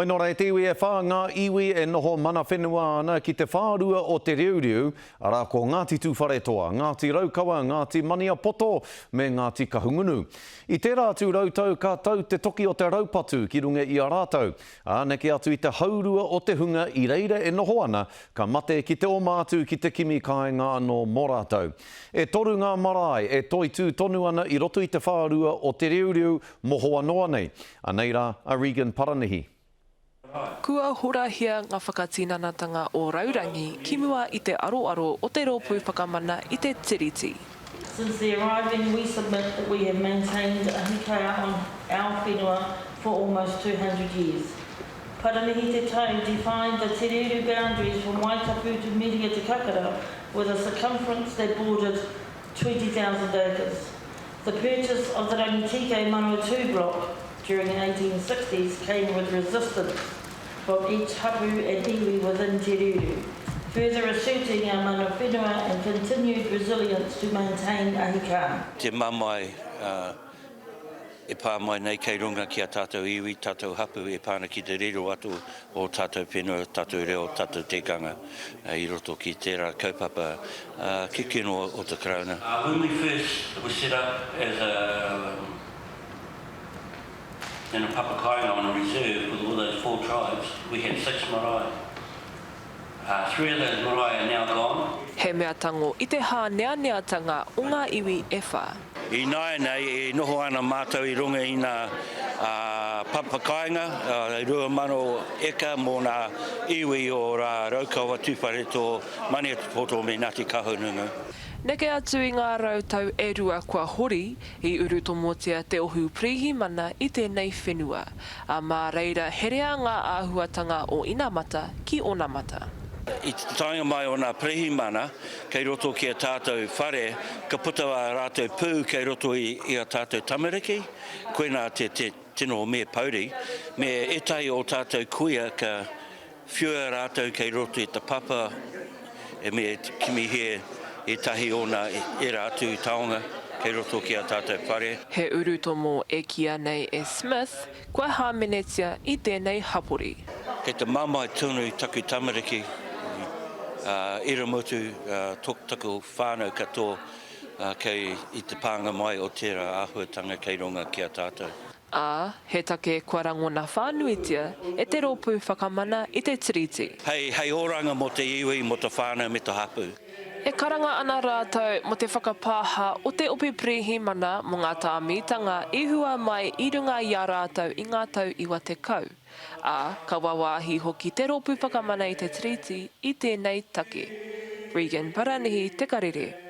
Oi nō rei te iwi e whā ngā iwi e noho mana whenua ana ki te whārua o te Riuriu, ara ko Ngāti Tūwharetoa, Ngāti Raukawa, Ngāti Maniapoto me Ngāti Kahungunu. I tērā atu rautau ka tau te toki o te raupatu ki runga i a rātou. Neke atu i te haurua o te hunga i reira e noho ana, ka mate ki te oma atu ki te kimi kāinga anō mō rātou. E toru ngā marae e toi tū tonu ana i roto i te whārua o te Riuriu mohoa noa nei. Anei rā, a Regan Paranihi. Kua horahia ngā whakatinanatanga o Raurangi ki mua i te aroaro o te rōpū whakamana i te tiriti. Since the arriving, we submit that we have maintained a hikaya on our whenua for almost 200 years. Paranihi Te Tau defined the Te Ruru boundaries from Waikapu to Meria to Kakara with a circumference that bordered 20,000 acres. The purchase of the Rangitike Manawatu block during the 1860s came with resistance from each hapu and iwi within Te Ruru, further asserting our mana whenua and continued resilience to maintain a hika. Te mamai e pā mai nei kei runga ki a tātou iwi, tātou hapu e pāna ki te riro atu o tātou whenua, tātou reo, tātou tekanga i roto ki tērā kaupapa kikino o te krauna. When we first were set up as in a papakainga on a reserve with all those 4 tribes, we had 6 marae. 3 of those marae are now gone. He mea tango i te hā neaneatanga o ngā iwi e whā. I nāi nei e noho ana mātou i runga i nā papakainga, rua mano eka mō nā iwi o rā Raukawa, Tūwhareto, Maniapoto me Ngāti Kahungunu. Neke atu i ngā rautau e rua kua hori i uru tomotia te ohu prihi mana i tēnei whenua. A mā reira herea ngā āhuatanga o Inamata ki Onamata. I te tainga mai o ngā prihi mana, kei roto ki a tātou whare, ka putawa rātou pū kei roto i a tātou tamariki, koe nā te tino me pauri, me etai o tātou kuia ka whiua rātou kei roto i te papa, e me kimi he e tahi o nā e rātu i taonga, kei roto ki a tātou whare. He urutomo e kia nei e Smith, kua hāmenetia i tēnei hapori. Kei te mamai tunu i taku tamariki, iramutu taku whānau katoa kei i te pānga mai o tērā āhuatanga kei runga ki a tātou. He take kua rangona whānuitia e te rōpū whakamana i te tiriti. Hei oranga mo te iwi, mo te whānau me te hapu. E karanga ana rātou mo te whakapāha o te opi prihi mana mo ngā tāmitanga i hua mai i runga i a rātou i ngā tau iwa te kau. Ka wawāhi hoki te rōpū whakamana i te tiriti i tēnei take. Regan Paranihi, Te Karere.